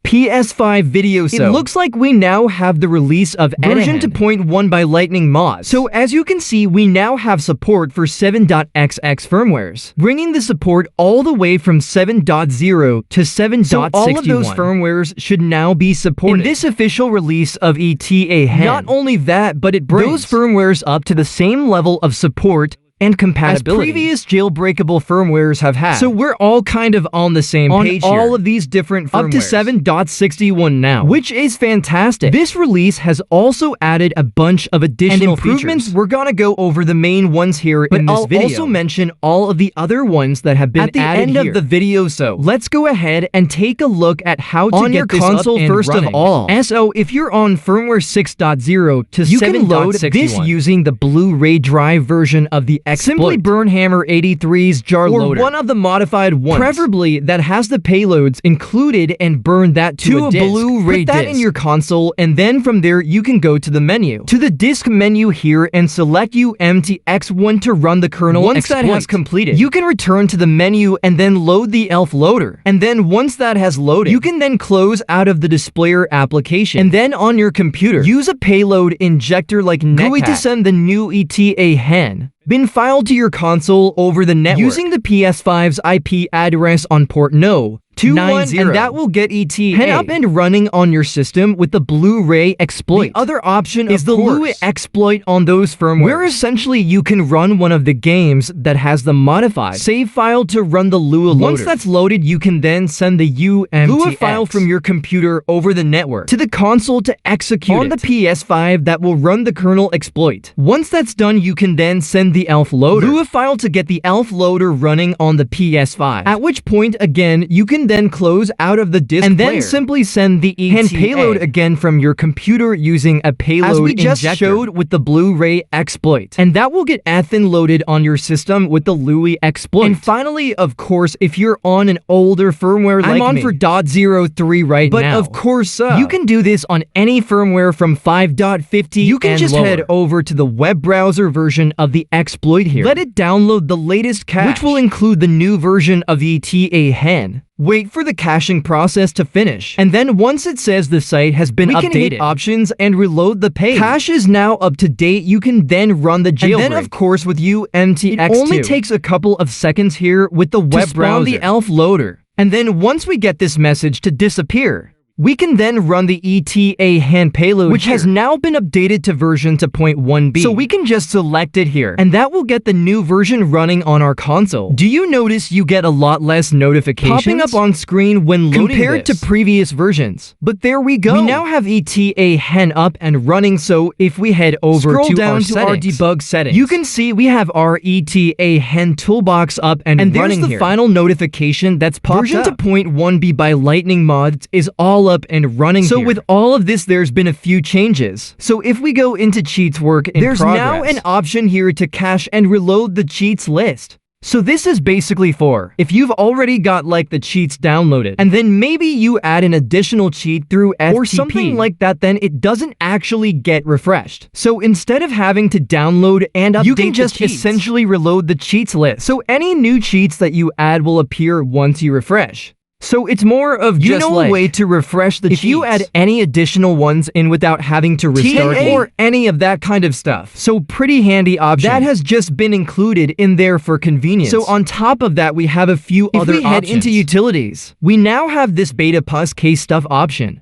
PS5 video. So it looks like we now have the release of version 2.1 by Lightning Mods. So as you can see, we now have support for 7.xx firmwares, bringing the support all the way from 7.0 to 7.61. So all of those firmwares should now be supported in this official release of ETHEN. Not only that, but it brings those firmwares up to the same level of support and compatibility as previous jailbreakable firmwares have had. So we're all kind of on the same page here. All of these different firmwares. Up to 7.61 now, which is fantastic. This release has also added a bunch of additional improvements. We're gonna go over the main ones here in this video. I'll also mention all of the other ones that have been added at the end of the video. So let's go ahead and take a look at how to get this console up and first running. Of all. So if you're on firmware 6.0 to 7.61, you can load this using the Blu-ray drive version of the Simply Burnhammer 83's jar loader, or one of the modified ones, preferably that has the payloads included, and burn that to a Blu-ray disc. Put that in your console, and then from there you can go to the menu, to the disk menu here, and select UMTX1 to run the kernel. Once that has completed, you can return to the menu and then load the ELF loader. And then once that has loaded, you can then close out of the displayer application, and then on your computer, use a payload injector like Netcat to send the new ETHEN bin filed to your console over the network using the PS5's IP address on port 290, and that will get ETHEN up and running on your system with the Blu-ray exploit. The other option is the Lua exploit on those firmware, where essentially you can run one of the games that has the modified save file to run the Lua loader. Once that's loaded, you can then send the Lua file from your computer over the network to the console to execute on the PS5 that will run the kernel exploit. Once that's done, you can then send the ELF loader Lua file to get the ELF loader running on the PS5, at which point, again, you can then close out of the disk and player, then simply send the ETHEN payload again from your computer using a payload as we just showed with the Blu-ray exploit, and that will get ETHEN loaded on your system with the Lua exploit. And finally, of course, if you're on an older firmware like I'm on for .03 right now, but of course you can do this on any firmware from 5.50. You can just head over to the web browser version of the exploit here, let it download the latest cache, which will include the new version of ETHEN. Wait for the caching process to finish, and then once it says the site has been updated, can hit options and reload the page. Cache is now up to date. You can then run the jailbreak. And then, of course, with UMTX2, it only takes a couple of seconds here with the web browser, the ELF loader. And then once we get this message to disappear, we can then run the ETHEN payload, which has now been updated to version 2.1B. So we can just select it here, and that will get the new version running on our console. Do you notice you get a lot less notifications popping up on screen when loading compared to previous versions? But there we go. We now have ETHEN up and running, so if we head over to our debug settings, you can see we have our ETHEN toolbox up and running here. There's the final notification that's popped up. Version 2.1B by Lightning Mods is all up and running here. So with all of this, there's been a few changes. So if we go into cheats work in progress, there's now an option here to cache and reload the cheats list. So this is basically for if you've already got like the cheats downloaded, and then maybe you add an additional cheat through FTP or something like that, then it doesn't actually get refreshed. So instead of having to download and update, you can just essentially reload the cheats list. So any new cheats that you add will appear once you refresh. So it's more of just a way to refresh the cheats. If you add any additional ones in without having to restart or any of that kind of stuff. So pretty handy option. That has just been included in there for convenience. So on top of that, we have a few other options. If we head into utilities, we now have this beta pus case stuff option.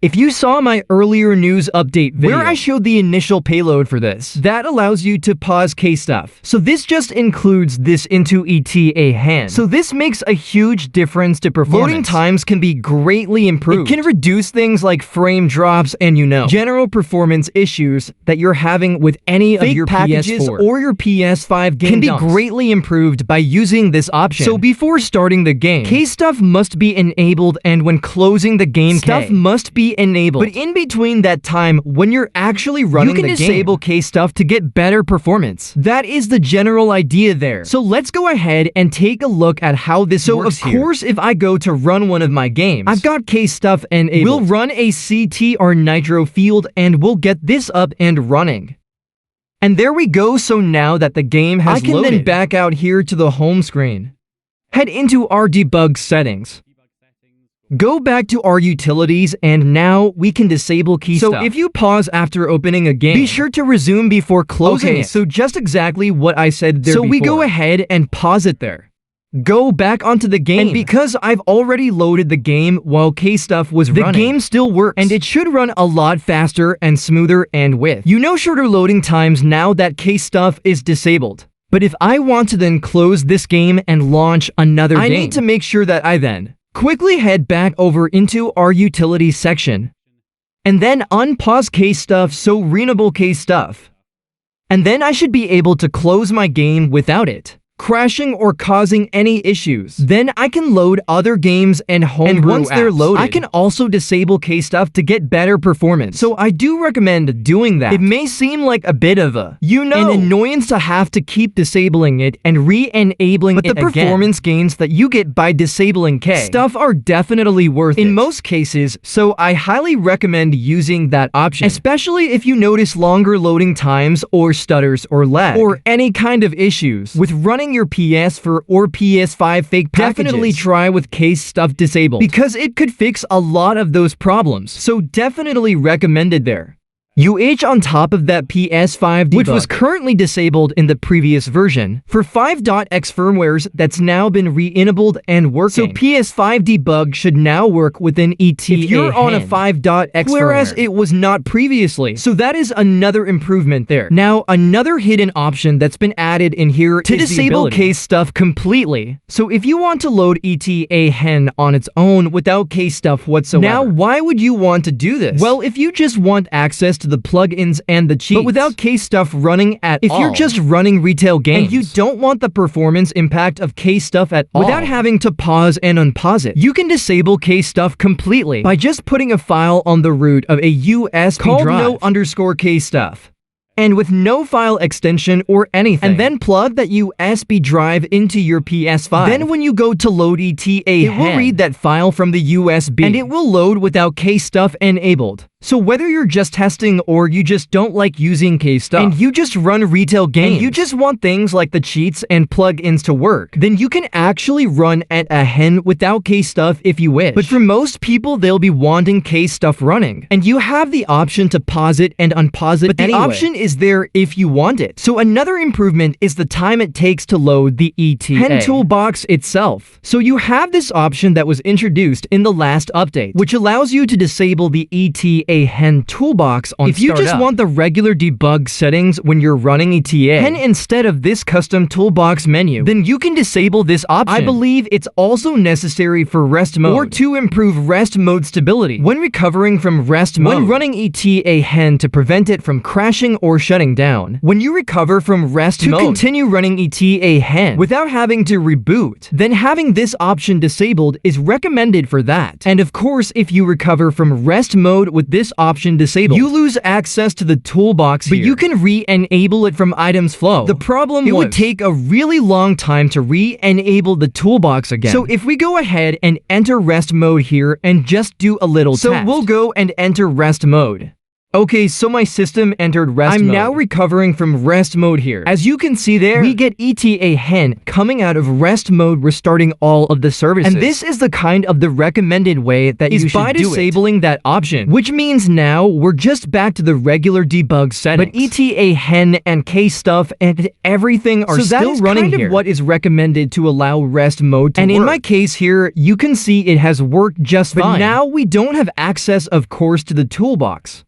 If you saw my earlier news update video where I showed the initial payload for this, that allows you to pause KStuff. So this just includes this into ETHEN. So this makes a huge difference to performance. Loading times can be greatly improved. It can reduce things like frame drops and general performance issues that you're having with any of your packages or your PS5 game can be greatly improved by using this option. So before starting the game, KStuff must be enabled, and when closing the game, stuff must be enabled. But in between that time, when you're actually running the game, you can disable KStuff to get better performance. That is the general idea there. So let's go ahead and take a look at how this works. So of course, if I go to run one of my games, I've got KStuff enabled. We'll run a CT or Nitro field, and we'll get this up and running. And there we go. So now that the game has loaded, I can then back out here to the home screen. Head into our debug settings. Go back to our utilities, and now we can disable key stuff. So if you pause after opening a game, be sure to resume before closing it. So just exactly what I said there before. So we go ahead and pause it there. Go back onto the game, and because I've already loaded the game while KStuff was running, the game still works, and it should run a lot faster and smoother and with, shorter loading times now that KStuff is disabled. But if I want to then close this game and launch another game, I need to make sure that I then quickly head back over into our utilities section, and then unpause KStuff, so renable KStuff. And then I should be able to close my game without it crashing or causing any issues. Then I can load other games and homebrew once they're loaded, I can also disable KStuff to get better performance. So I do recommend doing that. It may seem like a bit of an annoyance to have to keep disabling it and re-enabling it again, but the performance gains that you get by disabling KStuff are definitely worth it in most cases, so I highly recommend using that option, especially if you notice longer loading times or stutters or lag or any kind of issues with running your PS4 or PS5 fake packages. Definitely try with KStuff disabled, because it could fix a lot of those problems, so definitely recommended there. On top of that PS5 debug, which was currently disabled in the previous version, for 5.x firmwares that's now been re-enabled and working. So PS5 debug should now work within ETAHEN if you're on a 5.x whereas it was not previously. So that is another improvement there. Now, another hidden option that's been added in here to disable KStuff completely. So if you want to load ETAHEN on its own without KStuff whatsoever. Now, why would you want to do this? Well, if you just want access to the plugins and the cheats, but without KStuff running at all. If you're just running retail games, and you don't want the performance impact of KStuff at all, without having to pause and unpause it, you can disable KStuff completely by just putting a file on the root of a USB called no_KStuff. And with no file extension or anything, and then plug that USB drive into your PS5. Then when you go to load ETAHEN, it will read that file from the USB, and it will load without KStuff enabled. So whether you're just testing or you just don't like using KStuff, and you just run retail games, and you just want things like the cheats and plugins to work, then you can actually run etaHEN without KStuff if you wish. But for most people, they'll be wanting KStuff running, and you have the option to pause it and unpause it but the option is there if you want it. So another improvement is the time it takes to load the ETAHEN toolbox itself. So you have this option that was introduced in the last update, which allows you to disable the ETAHEN toolbox on startup. If you just want the regular debug settings when you're running ETAHEN instead of this custom toolbox menu, then you can disable this option. I believe it's also necessary for rest mode or to improve rest mode stability when recovering from rest mode. When running ETAHEN to prevent it from crashing or shutting down. When you recover from rest mode to continue running ETAHEN without having to reboot, then having this option disabled is recommended for that. And of course, if you recover from rest mode with this option disabled, you lose access to the toolbox here, but you can re-enable it from items flow. The problem it would take a really long time to re-enable the toolbox again. So if we go ahead and enter rest mode here and just do a little test. So we'll go and enter rest mode. Okay, so my system entered rest mode. I'm now recovering from rest mode here. As you can see there, we get ETAHEN coming out of rest mode, restarting all of the services. And this is the kind of the recommended way that you should do it. By disabling that option, which means now we're just back to the regular debug settings. But ETAHEN and KStuff and everything are still running here. So that is kind of what is recommended to allow rest mode to work. And in my case here, you can see it has worked just fine. But now we don't have access, of course, to the toolbox.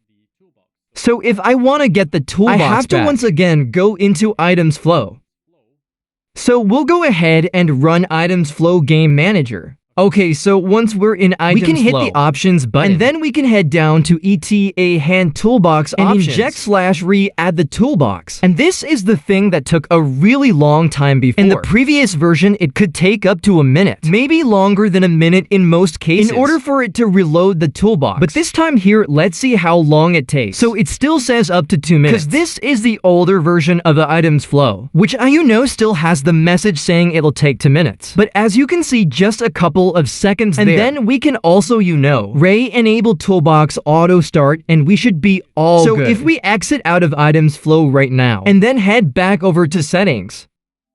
So if I want to get the toolbox I have to once again go into items flow. So we'll go ahead and run items flow game manager. Okay, so once we're in items flow, we can hit the options button, and then we can head down to ETAHEN toolbox and inject/re-add the toolbox. And this is the thing that took a really long time before. In the previous version, it could take up to a minute, maybe longer than a minute in most cases, in order for it to reload the toolbox. But this time here, let's see how long it takes. So it still says up to 2 minutes, because this is the older version of the items flow, which still has the message saying it'll take 2 minutes. But as you can see, just a couple of seconds and then we can also re-enable toolbox auto start, and we should be all good. So if we exit out of items flow right now and then head back over to settings,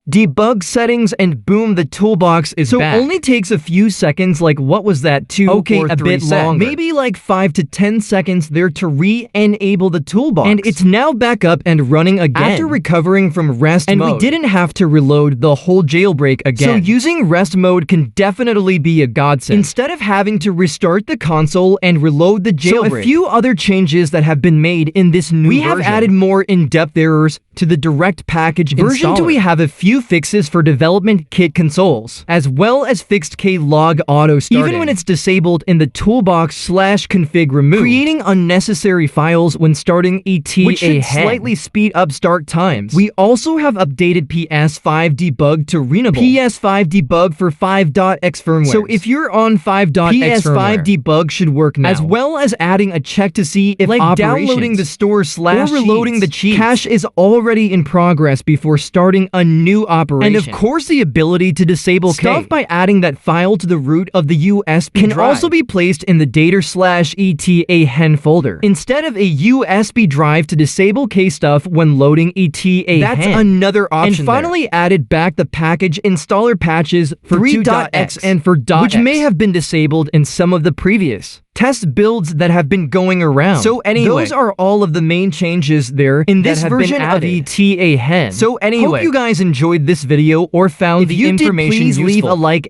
debug settings, and boom, the toolbox is back. So only takes a few seconds, like what was that, 2 or 3 seconds? Okay, a bit longer. Maybe like 5 to 10 seconds there to re-enable the toolbox. And it's now back up and running again. After recovering from rest mode. And we didn't have to reload the whole jailbreak again. So using rest mode can definitely be a godsend. Instead of having to restart the console and reload the jailbreak. So a few other changes that have been made in this new version. We have added more in-depth errors to the direct package version. We have a few fixes for development kit consoles, as well as fixed K-log auto starting, even when it's disabled in the toolbox/config remove, creating unnecessary files when starting ETAHEN, which should slightly speed up start times. We also have updated PS5 debug to readable. PS5 debug for 5.x firmware. So if you're on 5.x PS5 debug should work now, as well as adding a check to see if like downloading the store / or reloading the cheats cache is already in progress before starting a new operation. And of course, the ability to disable stuff by adding that file to the root of the USB drive can also be placed in the data/ETAHEN folder instead of a USB drive to disable K stuff when loading ETAHEN. That's another option. And finally added back the package installer patches for 3.x and for .x, which may have been disabled in some of the previous test builds that have been going around. So anyway, those are all of the main changes there in this version of ETAHEN. So anyway, hope you guys enjoyed this video or found the information useful. Please leave a like